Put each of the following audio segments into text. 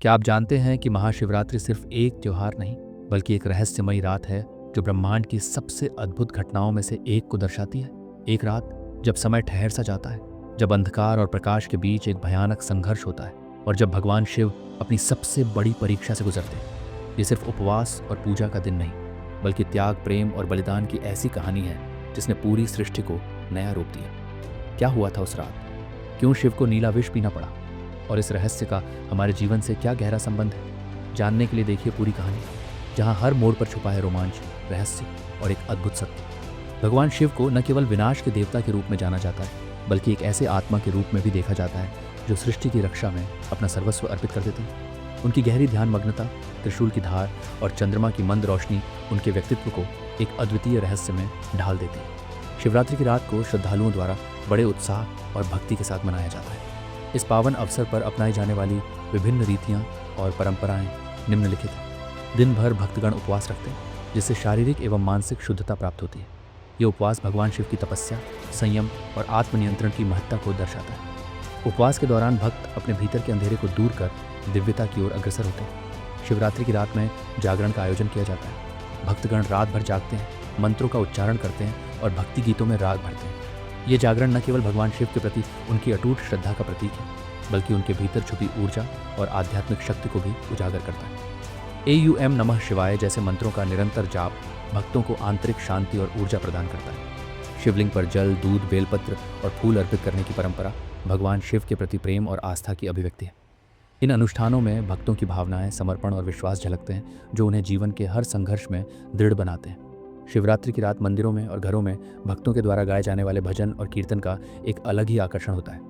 क्या आप जानते हैं कि महाशिवरात्रि सिर्फ एक त्योहार नहीं बल्कि एक रहस्यमयी रात है जो ब्रह्मांड की सबसे अद्भुत घटनाओं में से एक को दर्शाती है। एक रात जब समय ठहर सा जाता है, जब अंधकार और प्रकाश के बीच एक भयानक संघर्ष होता है और जब भगवान शिव अपनी सबसे बड़ी परीक्षा से गुजरते हैं। ये सिर्फ उपवास और पूजा का दिन नहीं बल्कि त्याग, प्रेम और बलिदान की ऐसी कहानी है जिसने पूरी सृष्टि को नया रूप दिया। क्या हुआ था उस रात? क्यों शिव को नीला विष पीना पड़ा? और इस रहस्य का हमारे जीवन से क्या गहरा संबंध है? जानने के लिए देखिए पूरी कहानी, जहां हर मोड़ पर छुपा है रोमांच, रहस्य और एक अद्भुत सत्य। भगवान शिव को न केवल विनाश के देवता के रूप में जाना जाता है बल्कि एक ऐसे आत्मा के रूप में भी देखा जाता है जो सृष्टि की रक्षा में अपना सर्वस्व अर्पित कर देते हैं। उनकी गहरी ध्यान मग्नता, त्रिशूल की धार और चंद्रमा की मंद रोशनी उनके व्यक्तित्व को एक अद्वितीय रहस्य में ढाल देती है। शिवरात्रि की रात को श्रद्धालुओं द्वारा बड़े उत्साह और भक्ति के साथ मनाया जाता है। इस पावन अवसर पर अपनाई जाने वाली विभिन्न रीतियां और परंपराएं निम्नलिखित हैं। दिन भर भक्तगण उपवास रखते हैं जिससे शारीरिक एवं मानसिक शुद्धता प्राप्त होती है। ये उपवास भगवान शिव की तपस्या, संयम और आत्मनियंत्रण की महत्ता को दर्शाता है। उपवास के दौरान भक्त अपने भीतर के अंधेरे को दूर कर दिव्यता की ओर अग्रसर होते हैं। शिवरात्रि की रात में जागरण का आयोजन किया जाता है। भक्तगण रात भर जागते हैं, मंत्रों का उच्चारण करते हैं और भक्ति गीतों में राग भरते हैं। ये जागरण न केवल भगवान शिव के प्रति उनकी अटूट श्रद्धा का प्रतीक है बल्कि उनके भीतर छुपी ऊर्जा और आध्यात्मिक शक्ति को भी उजागर करता है। AUM नमः शिवाय जैसे मंत्रों का निरंतर जाप भक्तों को आंतरिक शांति और ऊर्जा प्रदान करता है। शिवलिंग पर जल, दूध, बेलपत्र और फूल अर्पित करने की परंपरा भगवान शिव के प्रति प्रेम और आस्था की अभिव्यक्ति है। इन अनुष्ठानों में भक्तों की भावनाएं, समर्पण और विश्वास झलकते हैं जो उन्हें जीवन के हर संघर्ष में दृढ़ बनाते हैं। शिवरात्रि की रात मंदिरों में और घरों में भक्तों के द्वारा गाए जाने वाले भजन और कीर्तन का एक अलग ही आकर्षण होता है।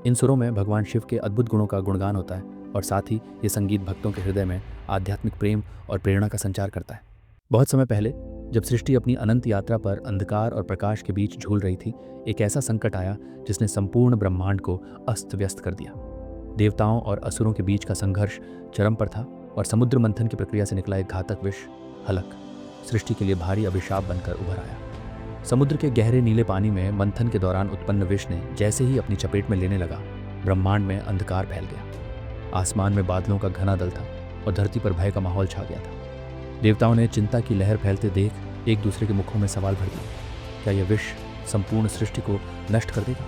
इन सुरों में भगवान शिव के अद्भुत गुणों का गुणगान होता है और साथ ही ये संगीत भक्तों के हृदय में आध्यात्मिक प्रेम और प्रेरणा का संचार करता है। बहुत समय पहले जब सृष्टि अपनी अनंत यात्रा पर अंधकार और प्रकाश के बीच झूल रही थी, एक ऐसा संकट आया जिसने संपूर्ण ब्रह्मांड को अस्त व्यस्त कर दिया। देवताओं और असुरों के बीच का संघर्ष चरम पर था और समुद्र मंथन की प्रक्रिया से निकला एक घातक विष, हलक, सृष्टि के लिए भारी अभिशाप बनकर उभर आया। समुद्र के गहरे नीले पानी में मंथन के दौरान उत्पन्न विष ने जैसे ही अपनी चपेट में लेने लगा, ब्रह्मांड में अंधकार फैल गया। आसमान में बादलों का घना दल था और धरती पर भय का माहौल छा गया था। देवताओं ने चिंता की लहर फैलते देख एक दूसरे के मुखों में सवाल भर दिए, क्या यह विष संपूर्ण सृष्टि को नष्ट कर देगा?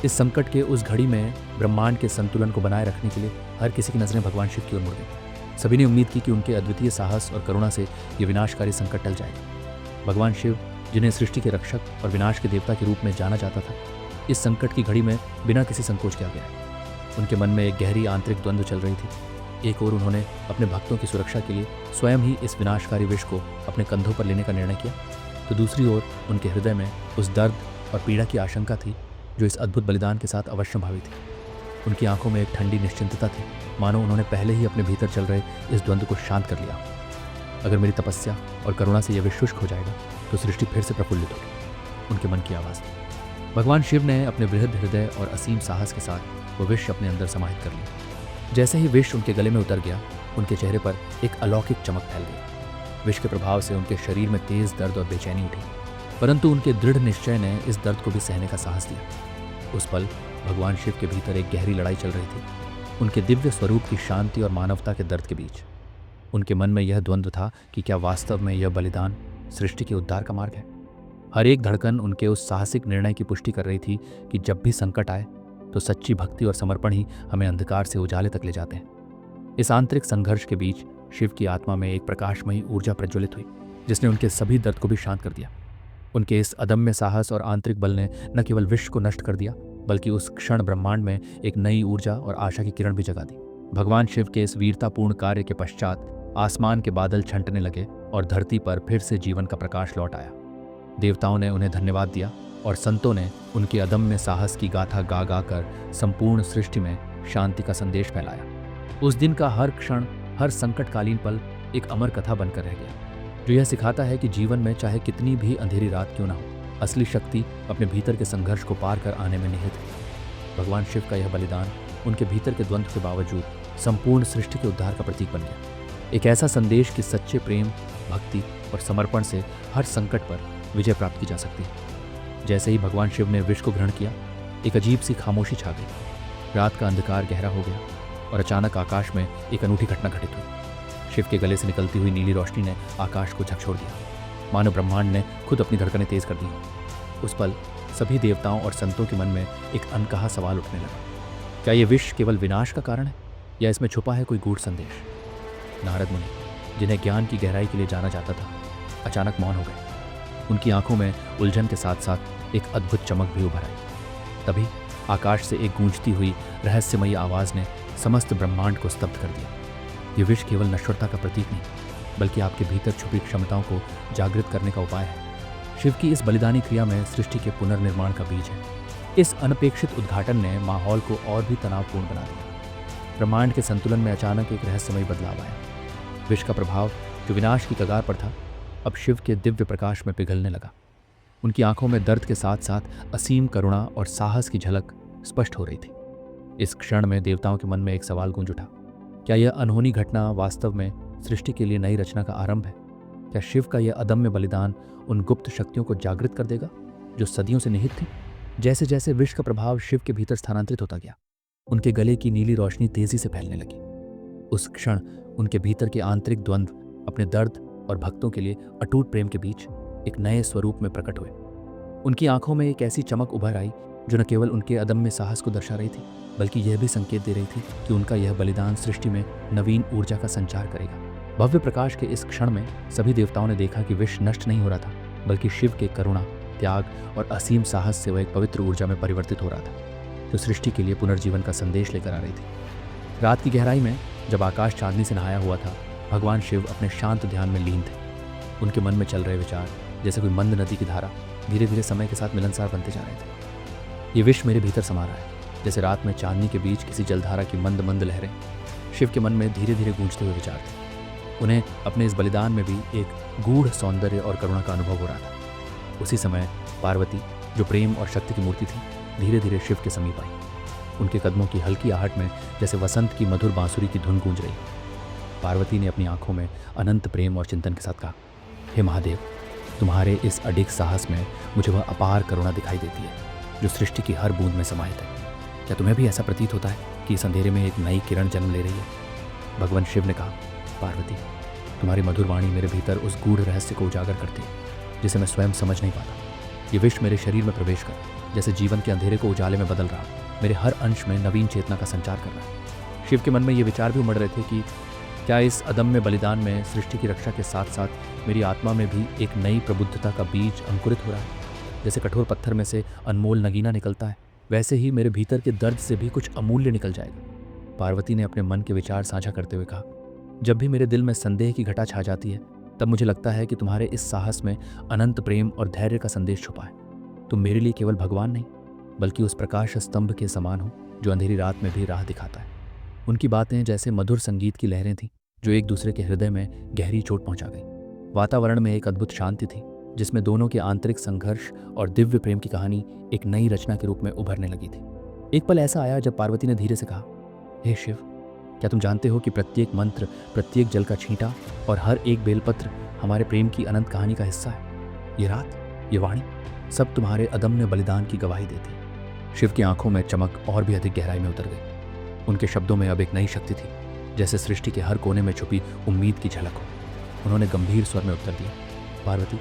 इस संकट के उस घड़ी में ब्रह्मांड के संतुलन को बनाए रखने के लिए हर किसी की नजरें भगवान शिव की ओर मुड़ गई। सभी ने उम्मीद की कि उनके अद्वितीय साहस और करुणा से यह विनाशकारी संकट टल जाएगा। भगवान शिव, जिन्हें सृष्टि के रक्षक और विनाश के देवता के रूप में जाना जाता था, इस संकट की घड़ी में बिना किसी संकोच के आ गया। उनके मन में एक गहरी आंतरिक द्वंद्व चल रही थी। एक ओर उन्होंने अपने भक्तों की सुरक्षा के लिए स्वयं ही इस विनाशकारी विष को अपने कंधों पर लेने का निर्णय किया, तो दूसरी ओर उनके हृदय में उस दर्द और पीड़ा की आशंका थी जो इस अद्भुत बलिदान के साथ अवश्य भावी थी। उनकी आंखों में एक ठंडी निश्चिंतता थी, मानो उन्होंने पहले ही अपने भीतर चल रहे इस द्वंद्व को शांत कर लिया। अगर मेरी तपस्या और करुणा से यह विष शुष्क हो जाएगा तो सृष्टि फिर से प्रफुल्लित होगी, उनके मन की आवाज़ थी। भगवान शिव ने अपने बृहद हृदय और असीम साहस के साथ वो विष अपने अंदर समाहित कर लिया। जैसे ही विष उनके गले में उतर गया, उनके चेहरे पर एक अलौकिक चमक फैल गई। विष के प्रभाव से उनके शरीर में तेज दर्द और बेचैनी उठी, परंतु उनके दृढ़ निश्चय ने इस दर्द को भी सहने का साहस दिया। उस पल भगवान शिव के भीतर एक गहरी लड़ाई चल रही थी, उनके दिव्य स्वरूप की शांति और मानवता के दर्द के बीच। उनके मन में यह द्वंद्व था कि क्या वास्तव में यह बलिदान सृष्टि के उद्धार का मार्ग है। हर एक धड़कन उनके उस साहसिक निर्णय की पुष्टि कर रही थी कि जब भी संकट आए तो सच्ची भक्ति और समर्पण ही हमें अंधकार से उजाले तक ले जाते हैं। इस आंतरिक संघर्ष के बीच शिव की आत्मा में एक प्रकाशमयी ऊर्जा प्रज्वलित हुई जिसने उनके सभी दर्द को भी शांत कर दिया। उनके इस अदम्य साहस और आंतरिक बल ने न केवल विश्व को नष्ट कर दिया बल्कि उस क्षण ब्रह्मांड में एक नई ऊर्जा और आशा की किरण भी जगा दी। भगवान शिव के इस वीरतापूर्ण कार्य के पश्चात आसमान के बादल छंटने लगे और धरती पर फिर से जीवन का प्रकाश लौट आया। देवताओं ने उन्हें धन्यवाद दिया और संतों ने उनके अदम्य साहस की गाथा गा गा कर संपूर्ण सृष्टि में शांति का संदेश फैलाया। उस दिन का हर क्षण, हर संकटकालीन पल एक अमर कथा बनकर रह गया जो यह सिखाता है कि जीवन में चाहे कितनी भी अंधेरी रात क्यों ना हो, असली शक्ति अपने भीतर के संघर्ष को पार कर आने में निहित है। भगवान शिव का यह बलिदान उनके भीतर के द्वंद्व के बावजूद संपूर्ण सृष्टि के उद्धार का प्रतीक बन गया। एक ऐसा संदेश कि सच्चे प्रेम, भक्ति और समर्पण से हर संकट पर विजय प्राप्त की जा सकती है। जैसे ही भगवान शिव ने विष को ग्रहण किया, एक अजीब सी खामोशी छा गई। रात का अंधकार गहरा हो गया और अचानक आकाश में एक अनूठी घटना घटित हुई। शिव के गले से निकलती हुई नीली रोशनी ने आकाश को झकझोर दिया, मानो ब्रह्मांड ने खुद अपनी धड़कनें तेज कर दी। उस पल सभी देवताओं और संतों के मन में एक अनकहा सवाल उठने लगा, क्या ये विश्व केवल विनाश का कारण है या इसमें छुपा है कोई गूढ़ संदेश? नारद मुनि, जिन्हें ज्ञान की गहराई के लिए जाना जाता था, अचानक मौन हो गए। उनकी आंखों में उलझन के साथ साथ एक अद्भुत चमक भी उभर आई। तभी आकाश से एक गूंजती हुई रहस्यमयी आवाज ने समस्त ब्रह्मांड को स्तब्ध कर दिया। ये विश्व केवल नश्वरता का प्रतीक नहीं, बल्कि आपके भीतर छुपी क्षमताओं को जागृत करने का उपाय है। शिव की इस बलिदानी क्रिया में सृष्टि के पुनर्निर्माण का बीज है। इस अनपेक्षित उद्घाटन ने माहौल को और भी तनावपूर्ण बना दिया। ब्रह्मांड के संतुलन में अचानक एक रहस्यमयी बदलाव आया। विश्व का प्रभाव जो विनाश की कगार पर था, अब शिव के दिव्य प्रकाश में पिघलने लगा। उनकी आंखों में दर्द के साथ साथ असीम करुणा और साहस की झलक स्पष्ट हो रही थी। इस क्षण में देवताओं के मन में एक सवाल गूंज उठा, क्या यह अनहोनी घटना वास्तव में सृष्टि के लिए नई रचना का आरंभ है? क्या शिव का यह अदम्य बलिदान उन गुप्त शक्तियों को जागृत कर देगा जो सदियों से निहित थी? जैसे जैसे विश्व का प्रभाव शिव के भीतर स्थानांतरित होता गया, उनके गले की नीली रोशनी तेजी से फैलने लगी। उस क्षण उनके भीतर के आंतरिक द्वंद्व अपने दर्द और भक्तों के लिए अटूट प्रेम के बीच एक नए स्वरूप में प्रकट हुए। उनकी आंखों में एक ऐसी चमक उभर आई जो न केवल उनके अदम्य साहस को दर्शा रही थी, बल्कि यह भी संकेत दे रही थी कि उनका यह बलिदान सृष्टि में नवीन ऊर्जा का संचार करेगा। भव्य प्रकाश के इस क्षण में सभी देवताओं ने देखा कि विश्व नष्ट नहीं हो रहा था, बल्कि शिव के करुणा, त्याग और असीम साहस से वह एक पवित्र ऊर्जा में परिवर्तित हो रहा था, जो सृष्टि के लिए पुनर्जीवन का संदेश लेकर आ रही थी। रात की गहराई में जब आकाश चांदनी से नहाया हुआ था, भगवान शिव अपने शांत ध्यान में लीन थे। उनके मन में चल रहे विचार जैसे कोई मंद नदी की धारा धीरे धीरे समय के साथ मिलनसार बनते जा रहे थे। ये विश्व मेरे भीतर समा रहा है, जैसे रात में चांदनी के बीच किसी जलधारा की मंद मंद लहरें। शिव के मन में धीरे धीरे गूंजते हुए विचार थे। उन्हें अपने इस बलिदान में भी एक गूढ़ सौंदर्य और करुणा का अनुभव हो रहा था। उसी समय पार्वती, जो प्रेम और शक्ति की मूर्ति थी, धीरे धीरे शिव के समीप आई। उनके कदमों की हल्की आहट में जैसे वसंत की मधुर बांसुरी की धुन गूंज रही। पार्वती ने अपनी आंखों में अनंत प्रेम और चिंतन के साथ कहा, हे महादेव, तुम्हारे इस अडिग साहस में मुझे वह अपार करुणा दिखाई देती है जो सृष्टि की हर बूंद में समाहित है। क्या तुम्हें भी ऐसा प्रतीत होता है कि इस अंधेरे में एक नई किरण जन्म ले रही है? भगवान शिव ने कहा, पार्वती, तुम्हारी मधुर वाणी मेरे भीतर उस गूढ़ रहस्य को उजागर करती है जिसे मैं स्वयं समझ नहीं पाता। ये विश्व मेरे शरीर में प्रवेश कर जैसे जीवन के अंधेरे को उजाले में बदल रहा, मेरे हर अंश में नवीन चेतना का संचार कर रहा है। शिव के मन में ये विचार भी उमड़ रहे थे कि क्या इस अदम्य बलिदान में सृष्टि की रक्षा के साथ साथ मेरी आत्मा में भी एक नई प्रबुद्धता का बीज अंकुरित हो रहा है। जैसे कठोर पत्थर में से अनमोल नगीना निकलता है, वैसे ही मेरे भीतर के दर्द से भी कुछ अमूल्य निकल जाएगा। पार्वती ने अपने मन के विचार साझा करते हुए कहा, जब भी मेरे दिल में संदेह की घटा छा जाती है, तब मुझे लगता है कि तुम्हारे इस साहस में अनंत प्रेम और धैर्य का संदेश छुपा है। तुम मेरे लिए केवल भगवान नहीं, बल्कि उस प्रकाश स्तंभ के समान हो जो अंधेरी रात में भी राह दिखाता है। उनकी बातें जैसे मधुर संगीत की लहरें थीं जो एक दूसरे के हृदय में गहरी चोट पहुंचा गई। वातावरण में एक अद्भुत शांति थी जिसमें दोनों के आंतरिक संघर्ष और दिव्य प्रेम की कहानी एक नई रचना के रूप में उभरने लगी थी। एक पल ऐसा आया जब पार्वती ने धीरे से कहा, हे शिव, क्या तुम जानते हो कि प्रत्येक मंत्र, प्रत्येक जल का छींटा और हर एक बेलपत्र हमारे प्रेम की अनंत कहानी का हिस्सा है? ये रात, ये वाणी, सब तुम्हारे अदम्य बलिदान की गवाही देती। शिव की आंखों में चमक और भी अधिक गहराई में उतर गई। उनके शब्दों में अब एक नई शक्ति थी, जैसे सृष्टि के हर कोने में छुपी उम्मीद की झलक हो। उन्होंने गंभीर स्वर में उत्तर दिया, पार्वती,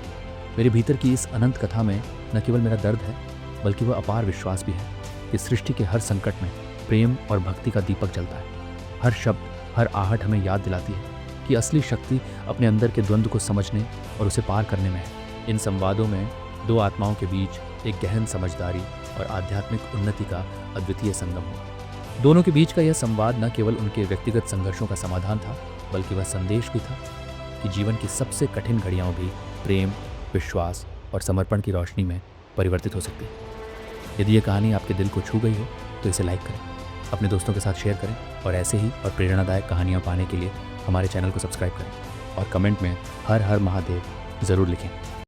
मेरे भीतर की इस अनंत कथा में न केवल मेरा दर्द है, बल्कि वह अपार विश्वास भी है कि सृष्टि के हर संकट में प्रेम और भक्ति का दीपक जलता है। हर शब्द, हर आहट हमें याद दिलाती है कि असली शक्ति अपने अंदर के द्वंद्व को समझने और उसे पार करने में है। इन संवादों में दो आत्माओं के बीच एक गहन समझदारी और आध्यात्मिक उन्नति का अद्वितीय संगम हुआ। दोनों के बीच का यह संवाद न केवल उनके व्यक्तिगत संघर्षों का समाधान था, बल्कि वह संदेश भी था कि जीवन की सबसे कठिन घड़ियाँ भी प्रेम, विश्वास और समर्पण की रोशनी में परिवर्तित हो सकती है। यदि यह कहानी आपके दिल को छू गई हो तो इसे लाइक करें, अपने दोस्तों के साथ शेयर करें और ऐसे ही और प्रेरणादायक कहानियाँ पाने के लिए हमारे चैनल को सब्सक्राइब करें और कमेंट में हर हर महादेव ज़रूर लिखें।